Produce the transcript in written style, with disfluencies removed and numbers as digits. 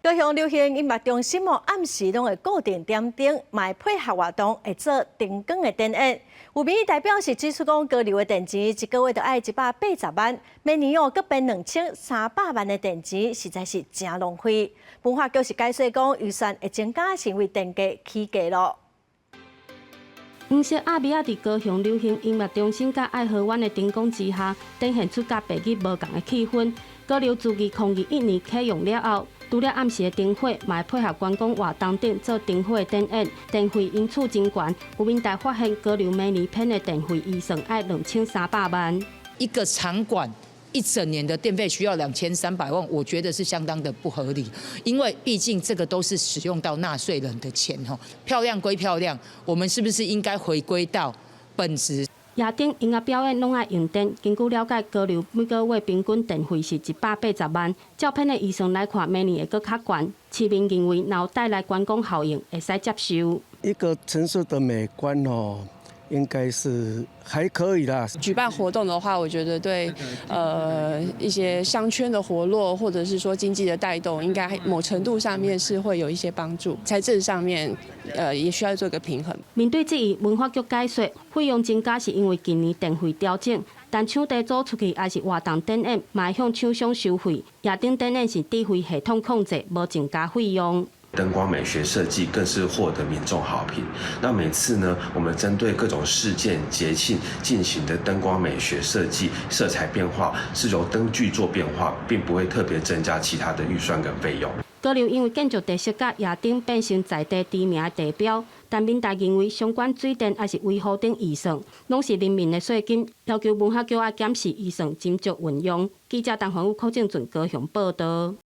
高雄流行音乐中心暗时拢会固定点灯，卖配合活动会做灯光的展演。有民意代表是指出讲，高流的电池一个月就要180万，明年搁变2300万的电池，实在是真浪费。文化局是解释讲，预算会增加，是因为电价起价咯。黄色阿米亚伫高雄流行音乐中心甲爱河湾的灯光之下，呈现出甲白日无同的气氛。高流自2021年启用了后，除了暗时的灯火，嘛配合观光活动等做灯火的展演，电费因此真悬。有民代发现高流每年骗的电费预算要2300万。一个场馆一整年的电费需要2300万，我觉得是相当的不合理，因为毕竟这个都是使用到纳税人的钱哈。漂亮归漂亮，我们是不是应该回归到本质？夜灯音乐表演拢爱用电，根据了解，高流每个月平均电费是180万。照片的预算来看，明年会更较悬。市民认为，若有带来观光效应，会使接受。一个城市的美观应该是还可以啦。举办活动的话，我觉得对一些商圈的活络，或者是说经济的带动，应该某程度上面是会有一些帮助。财政上面也需要做一个平衡。面对质疑，文化局解说，费用增加是因为今年电费调整，但场地租出去还是活动展演，嘛会向厂商收费。夜灯展演是智慧系统控制，无增加费用。灯光美学设计更是获得民众好评。那每次呢，我们针对各种事件、节庆进行的灯光美学设计、色彩变化，是由灯具做变化，并不会特别增加其他的预算跟费用。高流因为建筑特色甲夜灯变成在地知名的地标，但民代认为相关水电还是维护等预算，拢是人民的税金，要求文化局要检视预算斟酌运用。记者陈焕武、柯正俊高雄报道。